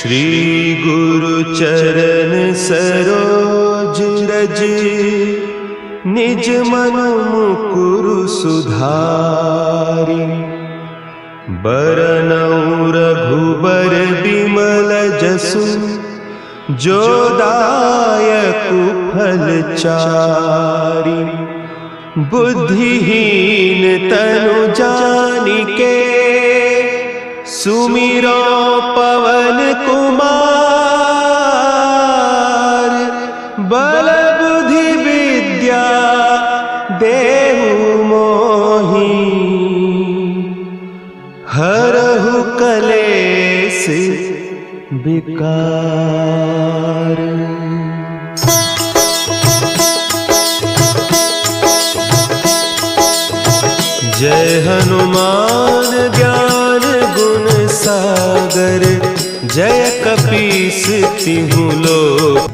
श्री गुरु चरण सरोज रज, निज मन मुकुरु सुधारि। बरनउँ रघुबर बिमल जसु, जो दायकु फल चारि। बुद्धिहीन तनु जानिके, सुमिरो पवन कुमार। बल बुद्धि विद्या देहु मोहि, हरहु कलेस विकार। जय हनुमान ज्ञान गुण सागर, जय कपीस तिहुँ लोक।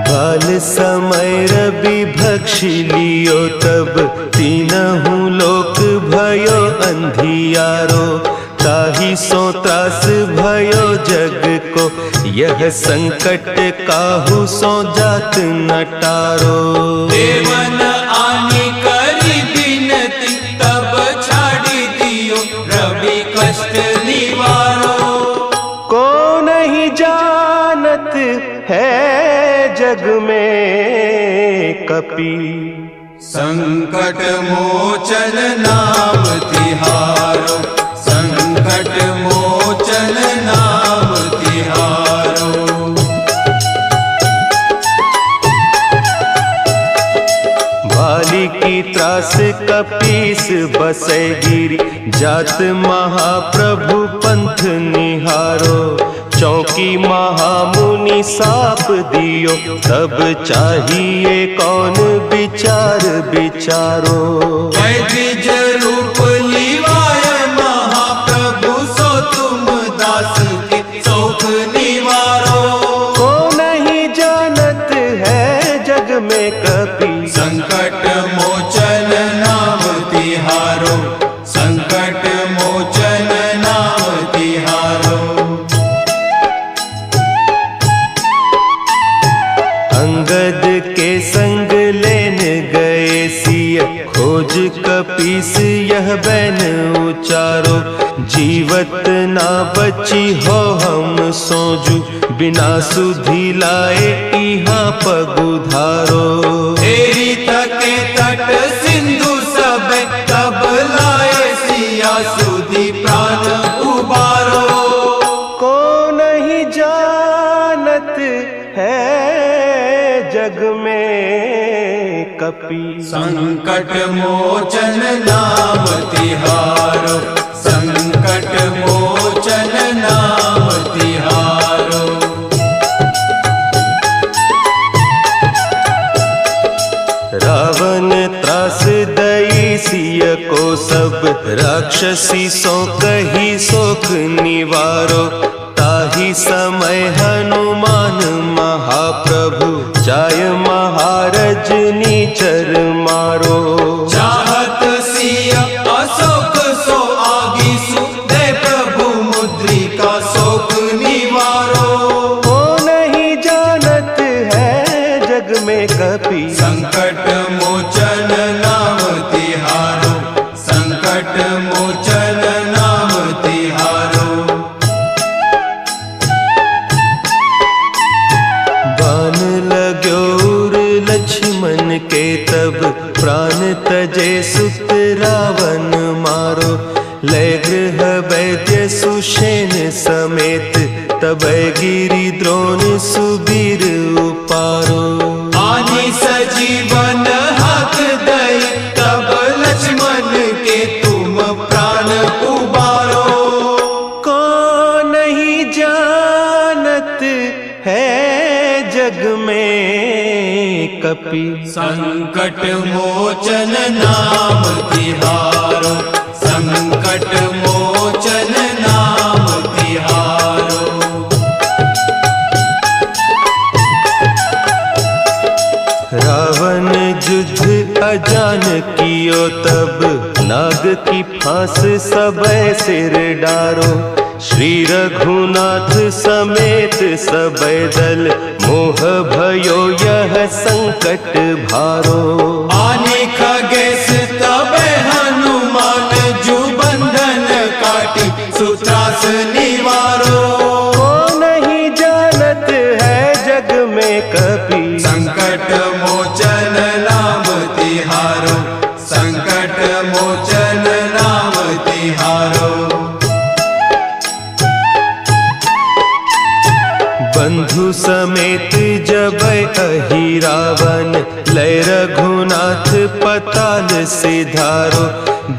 बाल समय रवि भक्षि लियो, तब तीनहु लोक भयो अंधियारो। ताहि सो त्रास भयो जग को, यह संकट काहू सो जात न टारो। देवन आनी करी बिनती, तब छाड़ी दियो रवि कष्ट निवारो। को नहीं जानत है जग में कपि, संकट मोचन नाम तिहारो। संकट मोचन नाम तिहारो। भाली की त्रास कपीस बसै गिरि, जात महाप्रभु पंथ निहारो। चौकी महामुनि साप दियो, तब चाहिए कौन विचार विचारो। द्विज रूप लिवाय महाप्रभु, सो तुम दास के शोक निवारो। को नहीं जानत है जग में कपि, संकट मोचन नाम तिहारो। संकट मोचन नाम तिहारो। अंगद के संग लेन गए सिय, खोज कपीस यह बैन उचारो। जीवत ना बची हो हम सोजू, बिना सुधि लाए इहाँ पगुधारो। तेरी थके तट सिंधु सब, तब लाए सिया सुधि प्राण उबारो। को नहीं जानत है जग में कपि, संकट मोचन नाम तिहारो। संकट मोचन नाम तिहारो। रावण त्रास दई सिय को, सब राक्षसी सो कही सोख निवारो। ताहि समय हनुमान महाप्रभु, जाय महारज नीचर मारो। चाहत सिया अशोक सो आगीसु, दे प्रभु मुद्रिका शोक निवारो। को नहीं जानत है जग में कपि, संकट मोचन नाम तिहारो। संकट मोचन नाम तिहारो। बान लाग्यो उर लक्ष्मण के, तब प्राण तजे सुत रावण मारो। लय गृह वैद्य सुषेण समेत, तब गिरि द्रोण सुबीर उपारो। आनी सजीवन हक दई, तब लक्ष्मण के तुम प्राण उबारो। को नहीं जानत है जग में कपि, संकट मोचन नाम तिहारो। संकट मोचन नाम तिहारो। रावण युद्ध अजान कियो, तब नाग की सिंहास सबे सिर डारो। श्री रघुनाथ समेत सबे दल, मोह भयो यह संकट भारो। आने खगेश तबे हनुमान, जो बंधन काटी सूत्रास निवारो। को नहीं जानत है जग में कपि, संकट मोचन नाम तिहारो, संकट मोचन नाम तिहारो। बंधु समेत जब अहि रावण, लय रघुनाथ पताल सिधारो।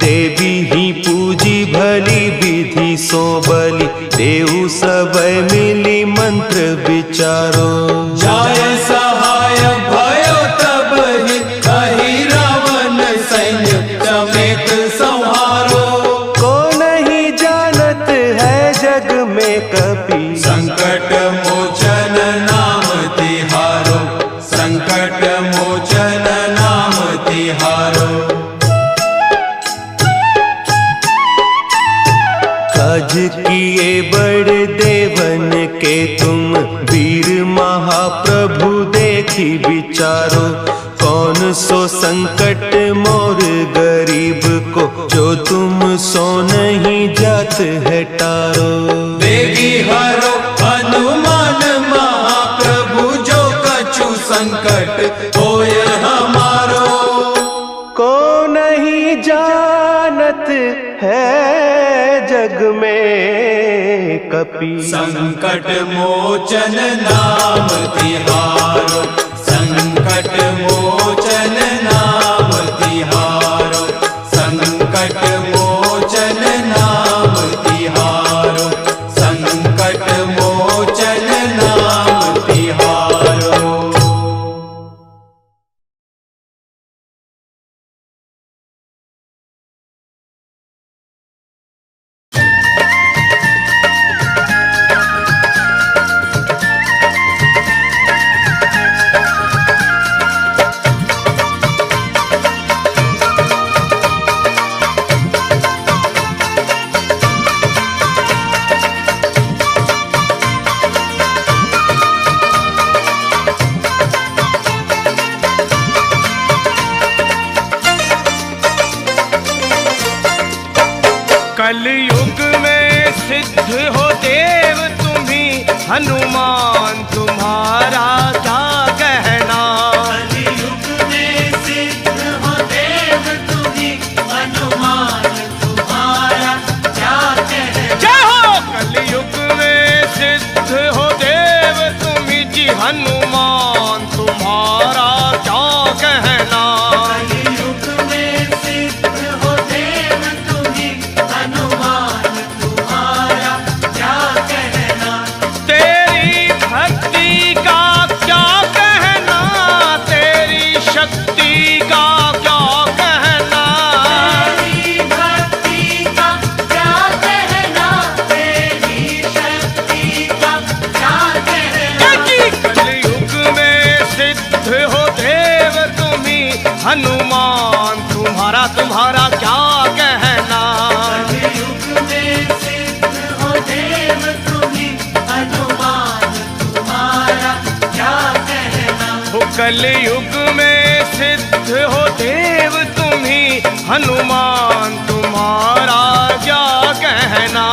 देवी ही पूजी भली विधि सो बलि, देव सब मिली मंत्र विचारो। जाय सहाय भयो तब ही, अहि रावण सैन्य समेत संहारो। को नहीं जानत है जग में कपि, संकट मोचन नाम तिहारो, संकट मोचन नाम तिहारो। काज किए बड़ देवन के तुम, वीर महाप्रभु देखी विचारो। कौन सो संकट मोर गरीब को, जो तुम सो नहीं जात है टारो। बेगी हरो हनुमान महाप्रभु, जो कछु संकट होय हमारो। को नहीं जानत है जग में कपि, संकट मोचन नाम तिहारो, संकट मोचन नाम तिहारो, संकट मोचन नाम तिहारो, संकट मोचन नाम तिहारो। कलयुग में सिद्ध हो देव तुम्ही, हनुमान तुम्हारा क्या कहना। कलयुग में सिद्ध हो देव तुम्ही, हनुमान तुम्हारा क्या कहना। जय हो। कलयुग में सिद्ध हो देव तुम्ही जी, हनुमान तुम्हारा क्या कहना। कलयुग में सिद्ध हो देव तुम्ही, हनुमान तुम्हारा क्या कहना। तेरी भक्ति का क्या कहना, तेरी शक्ति का क्या कहना। तेरी भक्ति का क्या कहना, तेरी शक्ति का क्या कहना। कलयुग में सिद्ध हो देव तुम्ही, हनुमान तुम्हारा तुम्हारा क्या कहना। कलयुग में सिद्ध हो देव तुम्ही, हनुमान तुम्हारा क्या कहना। हो कलयुग में सिद्ध हो देव तुम्ही, हनुमान तुम्हारा क्या कहना।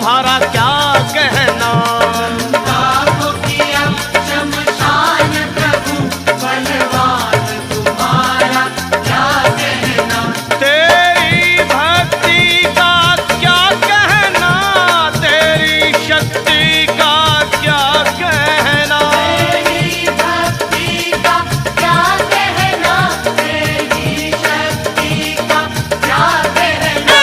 तुम्हारा क्या कहना। को किया शमशान प्रभु बलवान तुम्हारा क्या कहना। तेरी भक्ति का क्या कहना, तेरी शक्ति का क्या कहना। तेरी भक्ति का क्या कहना, तेरी शक्ति का क्या कहना।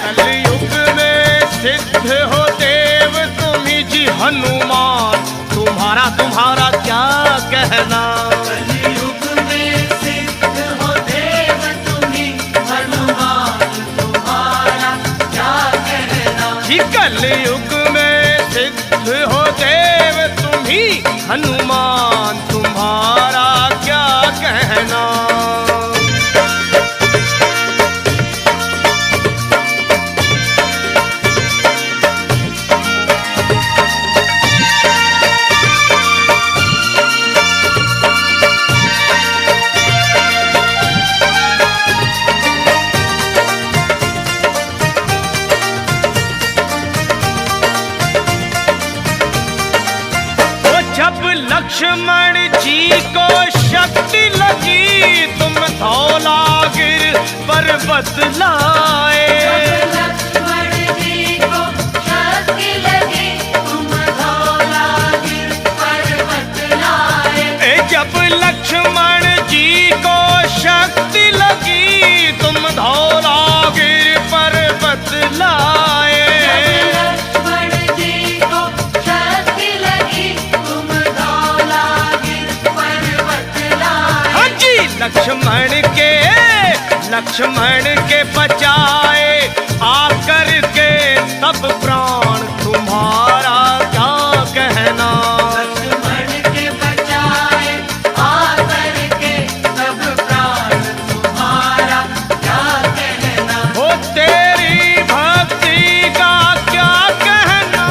कलयुग में सिद्ध हो देव तुम्ही जी हनुमान, तुम्हारा तुम्हारा क्या कहना। कलयुग में सिद्ध हो देव तुम्ही हनुमान तुम्हारा क्या कहना। जी कलयुग में सिद्ध हो देव तुम्ही हनुमान, तुम्हारा क्या कहना। जब लक्ष्मण जी को शक्ति लगी, तुम धौलागिर पर्वत लाए। लक्ष्मण जी को शक्ति लगी, तुम धौलागिर पर्वत लाए। जब लक्ष्मण जी को शक्ति लगी, तुम धौलागिर पर्वत लाए। लक्ष्मण जी को शक्ति लगी, तुम धौलागिर पर्वत लाए। हाँ जी, लक्ष्मण के बचाए आकर के तब प्राण, तुम्हारा क्या कहना। लक्ष्मण के बचाए आकर के तब प्राण, तुम्हारा क्या कहना। हो तेरी भक्ति का क्या कहना,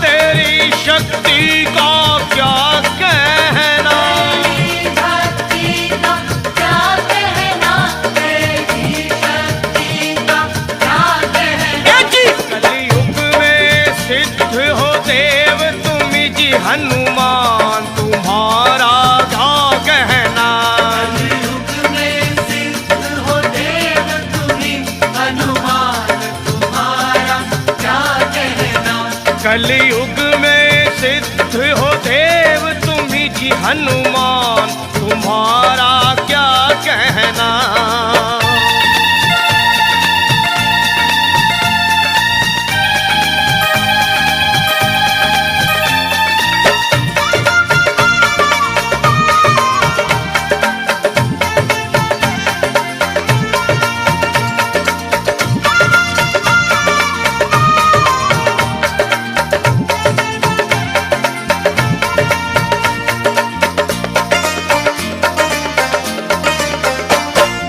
तेरी शक्ति का क्या कहना। तेरी भक्ति का क्या कहना, तेरी शक्ति का क्या कहना। जी कलयुग में सिद्ध हो देव तुम्ही जी हनुमान, तुम्हारा क्या कहना। कलयुग में सिद्ध हो देव तुम्ही हनुमान, तुम्हारा क्या कहना। कलयुग में सिद्ध हो देव तुम्ही जी हनुमान, तुम्हारा क्या कहना।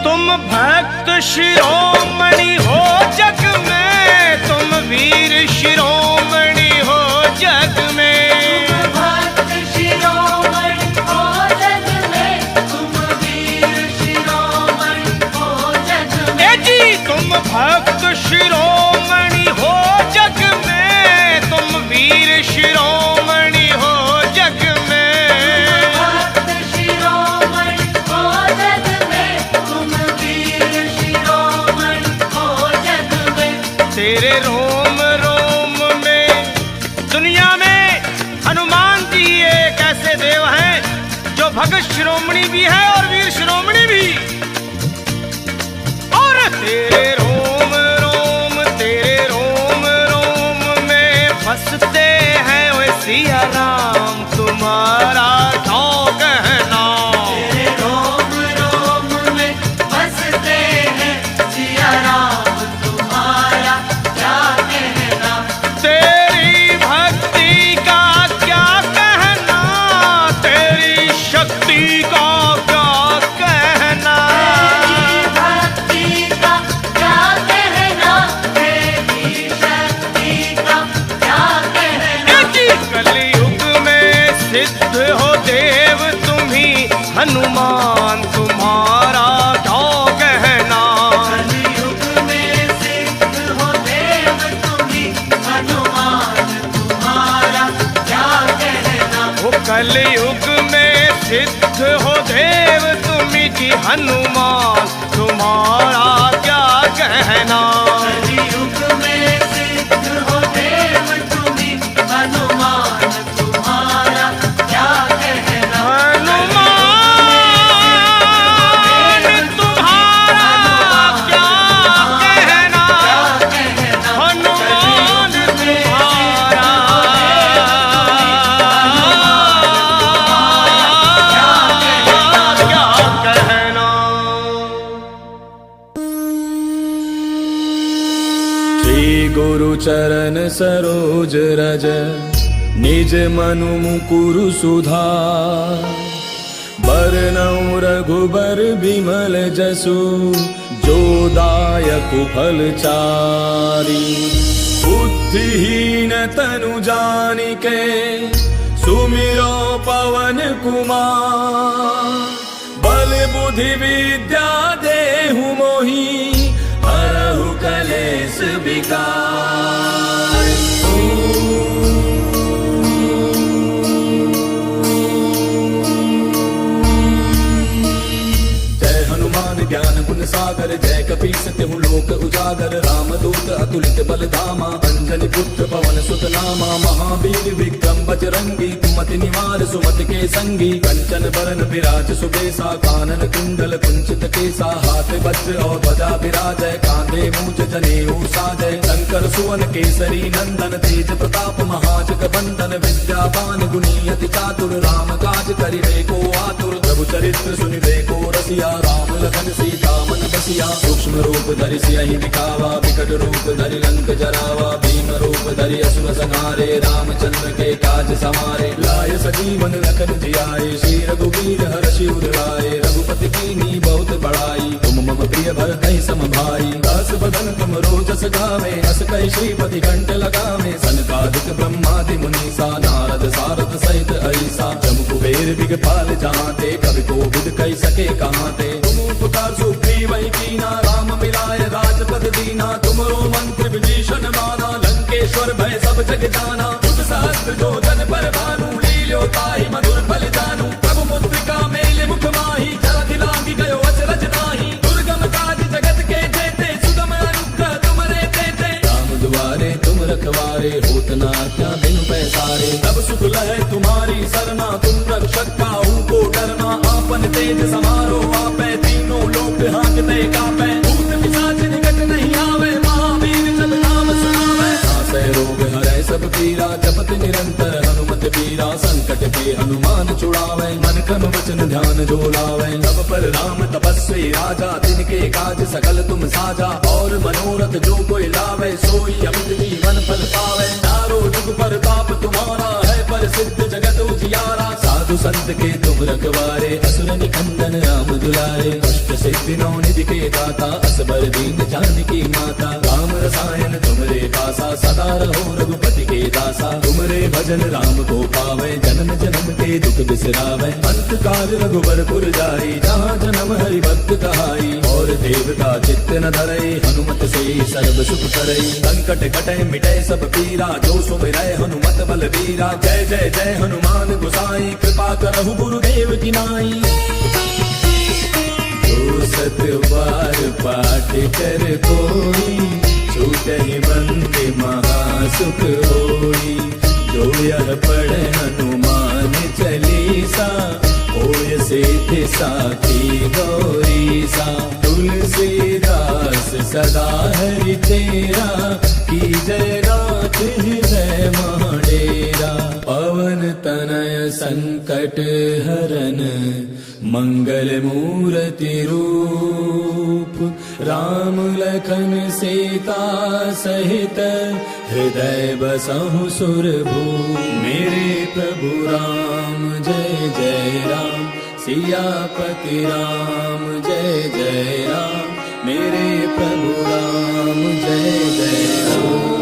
तुम भक्त शिरोमणि हो जग में, तुम वीर शिरोमणि हो जग में। भक्त शिरोमणि हो जग में, तुम वीर शिरोमणि हो जग में। जी तुम भक्त शिरोमणि हो जग में, तुम वीर शिरोमणि हो जग में। भक्त शिरोमणि हो जग में, तुम वीर शिरोमणि हो जग में। तेरे रोम रोम में दुनिया में हनुमान जी एक ऐसे देव हैं जो भगत शिरोमणि भी है और वीर शिरोमणि भी। और तेरे रोम रोम में बसते हैं वे सिया राम, तुम्हारा क्या कहना। तेरे रोम रोम में बसते हैं सिया राम, तुम्हारा क्या कहना। तेरी भक्ति का क्या कहना, तेरी शक्ति का क्या कहना। तेरी भक्ति का क्या कहना, तेरी शक्ति का क्या कहना। जी कलयुग में सिद्ध हो देव तुम्ही हनुमान, तुम्हारा क्या कहना। कलयुग में सिद्ध हो देव तुम्ही हनुमान, कलयुग में सिद्ध हो देव तुम्ही जी हनुमान, तुम्हारा क्या कहना। कलयुग में सिद्ध हो देव तुम्ही हनुमान, तुम्हारा क्या कहना। हनुमान तुम्हारा क्या कहना, हनुमान तुम्हारा क्या कहना। श्री गुरु चरण सरोज रज, निज मनु मुकुरु सुधार। बरनउँ रघुबर बिमल जसु, जो दायक फल चारि। बुद्धिहीन तनु जानिके, सुमिरो पवन कुमार। बल बुद्धि विद्या देहु मोहि, हरहु कलेश विकार। जय हनुमान ज्ञान गुण सागर, जय कपीस तिहु लोक उजागर। रामदूत अतुलित बल धामा, अंजनी पुत्र पवन सुत नामा। महावीर विक्रम बजरंगी, कुमति निवार सुमति के संगी। कंचन बरन विराज सुबेसा, कानन कुंडल कुंचित केसा। हाथ वज्र और ध्वजा विराजय, कांधे मूज जनेऊ साजय। शंकर सुवन केसरी नंदन, तेज प्रताप महाजग बंदन। विद्यावान गुणी अति चातुर, राम काज करिबे को आतुर। प्रभु चरित्र सुनिबे को रसिया, राम लखन सीता मन बसिया। सूक्ष्म रूप धरि सियहि दिखावा, विकट रूप धरि लंक जरावा। भीम रूप धरि असुर संहारे, रामचंद्र के काज समारे। लाय सजीवन लखन जियाए, श्री रघुवीर हर्षि उर लाए। रघुपति कीन्ही बहुत बड़ाई, तुम मम प्रिय भरतहि सम भाई। दास बदन तुम रोजस गावे, अस कहि श्रीपति कंठ लगावे। सनकादिक ब्रह्मादि मुनीसा, नारद सारद सहित ऐसा। जम कुबेर दिगपाल जहांते, कवि कोविद कहि सके कहांते। तुम उपकार सुग्रीवहि कीना, राम मिलाय राजपद दीना। तुमरो मंत्र विभीषण माना, लंकेश्वर भय सब जग जाना। तुम सहस्त्र जो जन पर भानु, लील्यो ताहि मधुर फल जानू। प्रभु मुद्रिका मेलि मुख माहि, जलधि लांघि गयो अचरज नाहि। दुर्गम काज जगत के जेते, सुगम अनुग्रह तुमरे तेते। राम दुआरे तुम रखवारे, होत न आज्ञा बिनु पैसारे। तब सुख लहै तुम्हारी सरना, तुम रक्षक काहू को डरना। आपन तेज समारो आपै, तीनों लोक हांकते कापै। भूत पिशाच निकट नहीं आवे, महावीर जब नाम सुनावे। नासै रोग हरै सब पीरा, जपत निरंतर हनुमत बीरा। संकट के हनुमान छुड़ावे, मन क्रम वचन ध्यान जो लावे। तब पर राम तपस्वी राजा, तिनके काज सकल तुम साजा। और मनोरथ जो कोई लावे, सोई अमित जीवन फल पावे। चारों जुग परताप तुम्हारा है, प्रसिद्ध जगत उजियारा। साधु संत के तुम रखवारे, असुर निकंदन राम दुलारे। अष्ट सिद्धि नौ निधि के दाता, असबर दीन जानकी माता। राम रसायन तुमरे पासा, सदा रहो रघुपति के दासा। तुमरे भजन राम को पावे, जन्म जन्म के दुख बिसरावे। अंत काल रघुबर पुर जाई, जहाँ जन्म हरि भक्त कहाई। और देवता चित्त न धरई, हनुमत से सर्व सुख करई। संकट कटै मिटै सब पीरा, जो सुमिरै हनुमत बल बीरा। जय जय जय हनुमान गोसाई, कृपा करहु गुरुदेव की नाई। जो सत बार पाठ कर कोई, छूटहि बंद महासुख होई। जो यह पढ़े हनुमान चालीसा, होय सिद्ध साखी गौरीसा। तुलसीदास सदा हरि तेरा, की जय नाथ हृदय महडेरा। पवन तनय संकट हरन, मंगल मूर्ति रूप। राम लखन सीता सहित, हृदय बसहु सुरभूप। मेरे प्रभु राम जय जय राम, सियापति राम जय जय राम। मेरे प्रभु राम जय जय राम।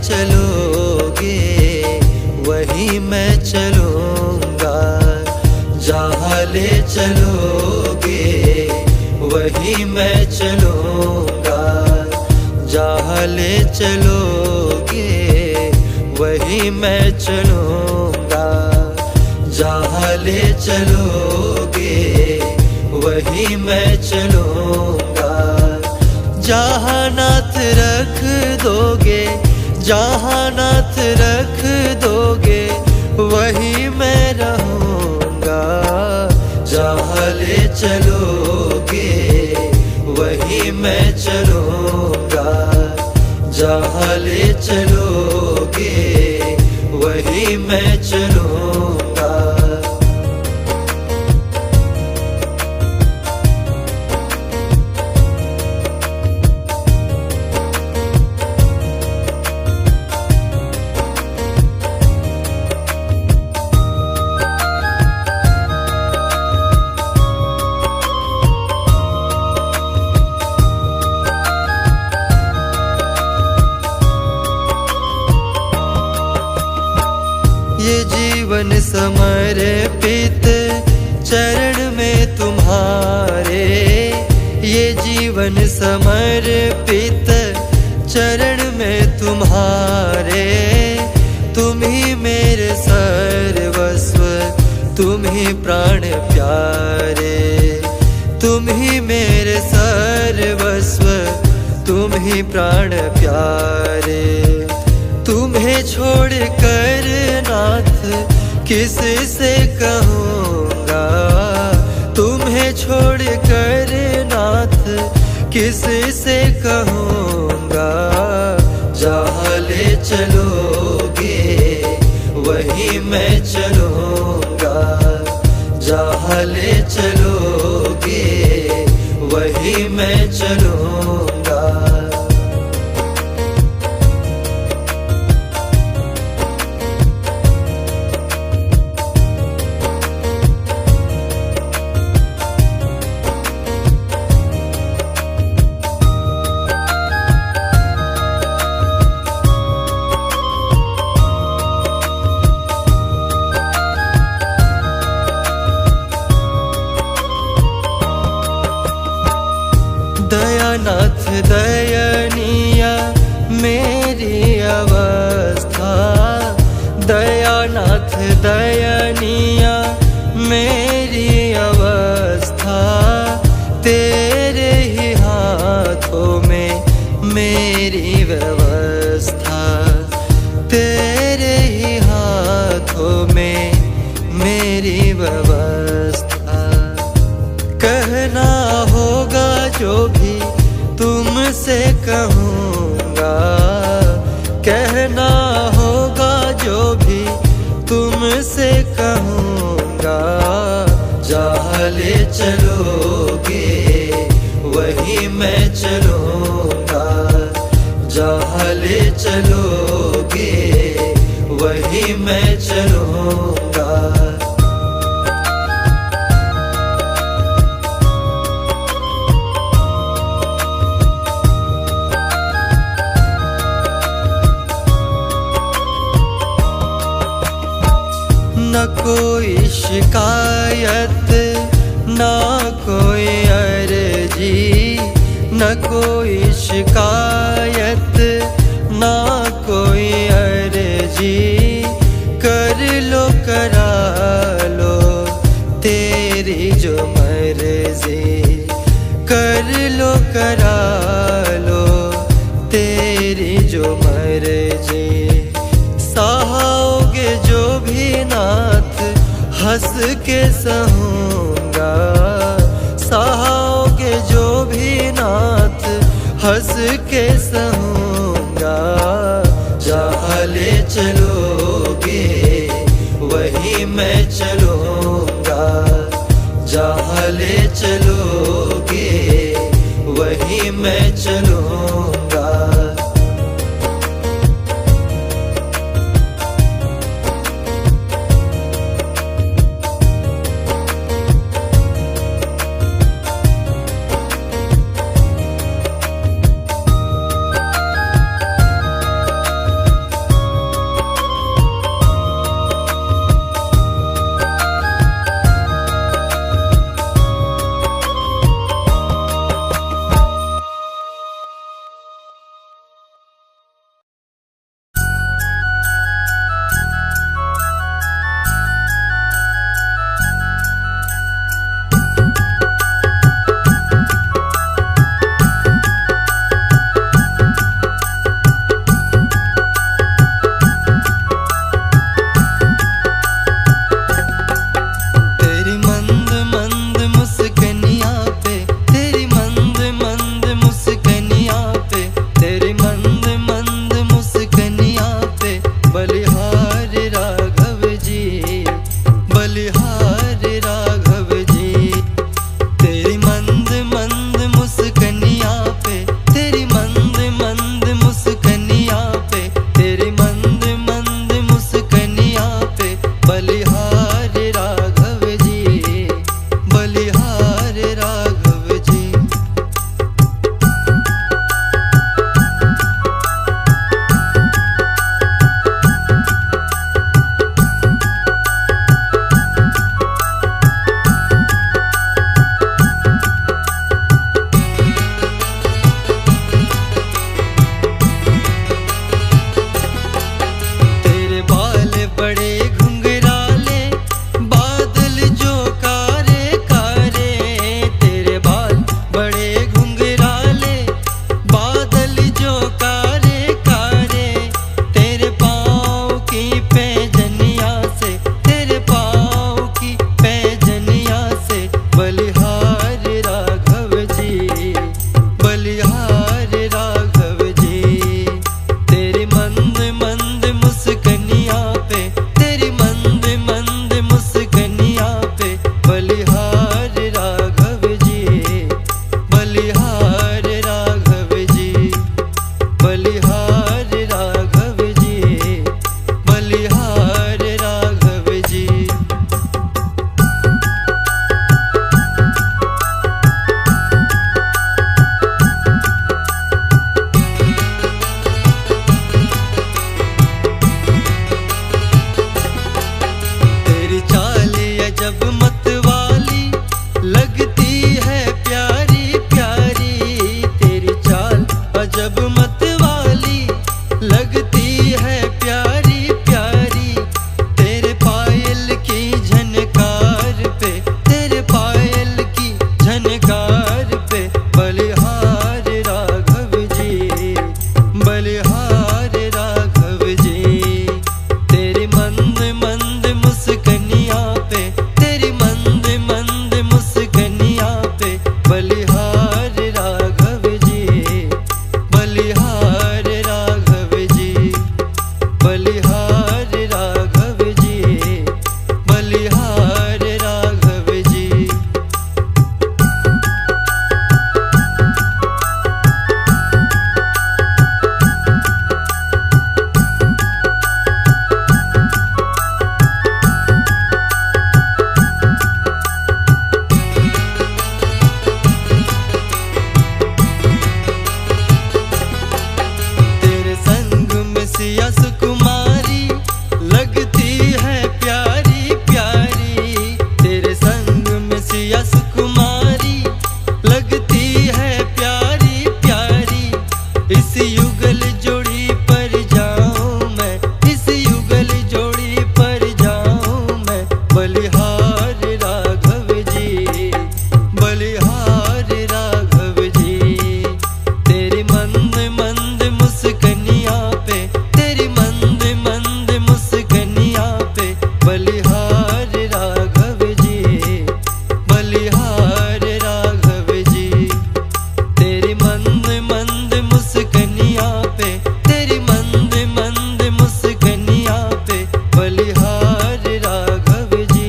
चलोगे वहीं मैं चलूँगा, जहाँ ले चलोगे वहीं मैं चलूँगा, जहाँ ले चलोगे वहीं मैं चलूँगा, जहाँ ले चलोगे वहीं मैं चलूँगा। जहाँ नाथ रख दोगे, जहाँ नाथ रख दोगे वहीं मैं रहूँगा, जहाँ ले चलोगे वहीं मैं चलूँगा, जहाँ ले चलोगे वहीं मैं चलूँगा। ये जीवन समर्पित चरण में तुम्हारे, ये जीवन समर्पित चरण में तुम्हारे। तुम ही मेरे सर्वस्व, तुम ही प्राण प्यारे, तुम ही मेरे सर्वस्व, तुम ही प्राण प्यारे। तुम्हें छोड़ कर नाथ किस से कहूँगा, तुम्हें छोड़ कर नाथ किस से कहूँगा। जहाँ ले चलोगे वहीं मैं चलूँगा, जहाँ ले चलोगे वहीं मैं चलूँगा। दयानाथ दयनीय मेरी अवस्था, दयानाथ दयनीय मेरी अवस्था। तेरे ही हाथों में मेरी व्यवस्था, तेरे ही हाथों में मेरी व्यवस्था। कहना होगा जो भी तुमसे कहूँगा, कहना होगा जो भी तुमसे कहूँगा। जहाँ ले चलोगे वहीं मैं चलूँगा, जहाँ ले चलोगे वहीं मैं चलूँगा। न कोई शिकायत, न कोई अर्जी, न कोई शिकायत, न कोई अर्जी। कर लो करा लो तेरी जो मर्जी, कर लो करा लो तेरी जो मर्जी। सहाओगे जो भी नाथ हंस के सहूँगा, सहाओगे जो भी नाथ हंस के सहूँगा। जहाँ ले चलोगे वहीं मैं चलूँगा, जहाँ ले चलोगे वहीं मैं चलूँगा। बलिहार राघव जी, बलिहार राघव जी, बलिहार राघव जी, बलिहार राघव जी। तेरे संग में सिया सुकुमारी लगती है प्यारी प्यारी, तेरे संग में सिया सुकुमारी लगती है प्यारी प्यारी। इस युगल जोड़ी पर जाऊं मैं, इस युगल जोड़ी पर जाऊं मैं, बलिहार राघव जी, बलिहार राघव जी। तेरी मंद मंद मुस्कनिया पे, तेरी मंद मंद मुस्कनिया पे, बलिहार राघव जी, बलिहार राघव जी। तेरी मंद मंद मुस्कनिया पे, तेरी मंद मंद मुस्कनिया पे, बलिहार राघव जी,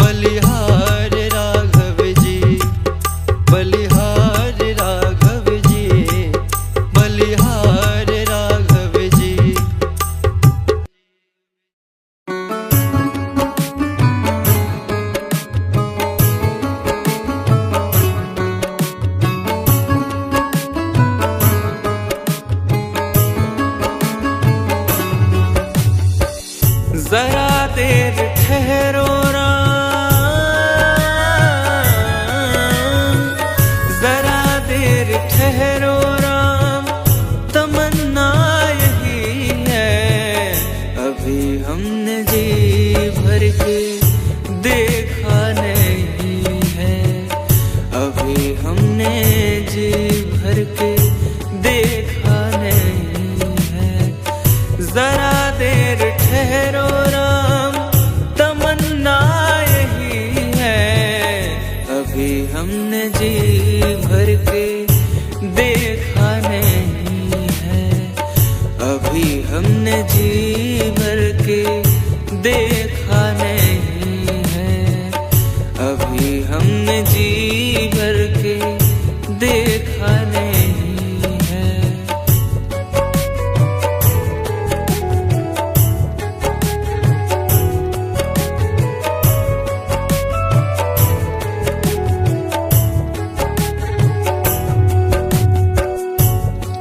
बलिहार राघव जी, बलिहार राघव जी, बलिहार राघव जी। जरा देर ठहरो राम, जरा देर ठहरो राम, तमन्ना यही है। अभी हमने जी भर के देखा नहीं है, अभी हमने जी भर के देखा नहीं है। जरा देर ठहरो राम, तमन्ना यही है। अभी हमने जी भर के देखा नहीं है, अभी हमने जी भर के देखा नहीं है, अभी हमने जी भर के देखा नहीं है।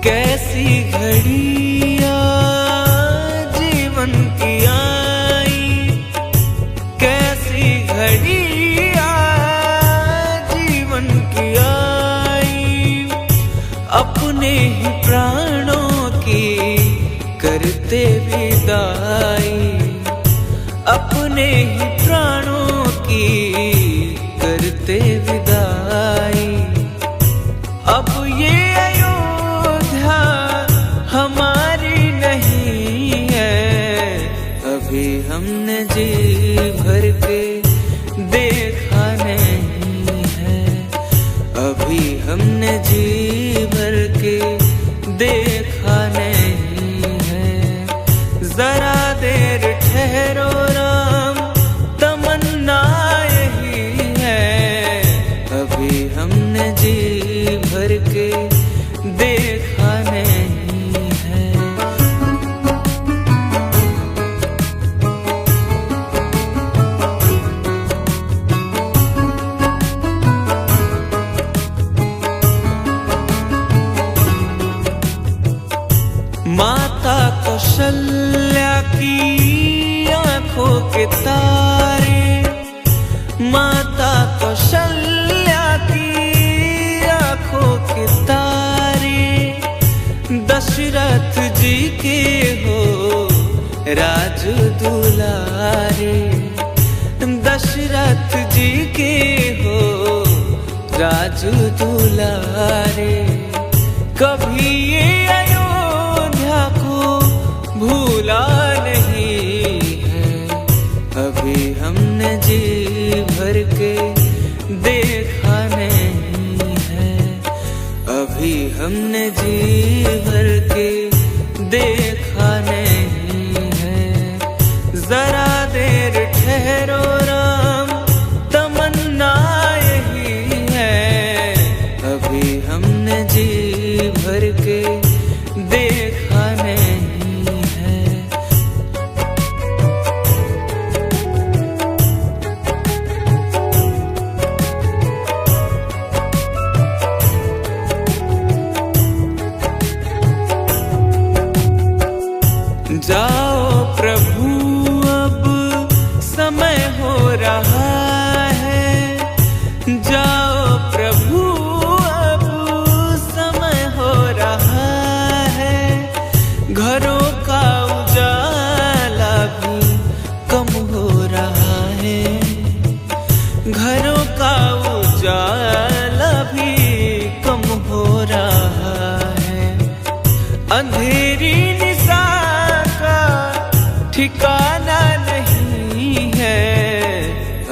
कैसी घड़ियां जीवन की आई, कैसी घड़ियां जीवन की आई। अपने ही प्राणों की करते विदाई, अपने ही प्राणों की करते विदाई। अब ये अयोध्या हमारी नहीं है, अभी हमने जी भर के देखा नहीं है, अभी हमने जी भर के देखा नहीं है। जरा देर ठहरो राम, तमन्ना यही है। अभी हमने जी भर के देखा नहीं है। माता कौशल्या की आंखों के तारे, माता कौशल्या की आंखों के तारे, दशरथ जी के हो राज दुलारे, दशरथ जी के हो राज दुलारे। कभी ये अयोध्या को भूला नहीं है, अभी हमने जी भर के देखा नहीं हमने जी भर के देखा नहीं है। जरा देर ठहरो राम, तमन्ना यही है, अभी हमने जी भर के देखा नहीं है। जाओ प्रभु अब समय हो रहा है, जाओ प्रभु अब समय हो रहा है। घरों का उजाला भी कम हो रहा है, घरों का उजाला भी कम हो रहा है। अंधेरी निशा ठिकाना नहीं है,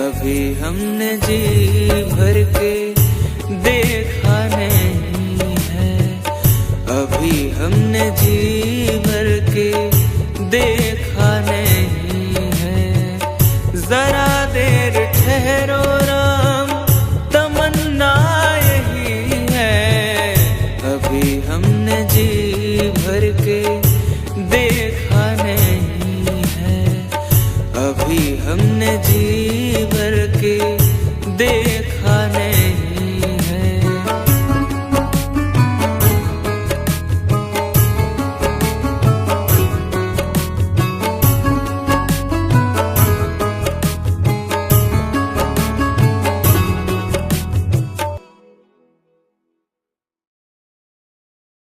अभी हमने जी भर के देखा नहीं है, अभी हमने जी भर के देखा नहीं है। जरा देर ठहरो राम, तमन्ना यही है, अभी हमने जी भर के देखा नहीं है, अभी हमने जी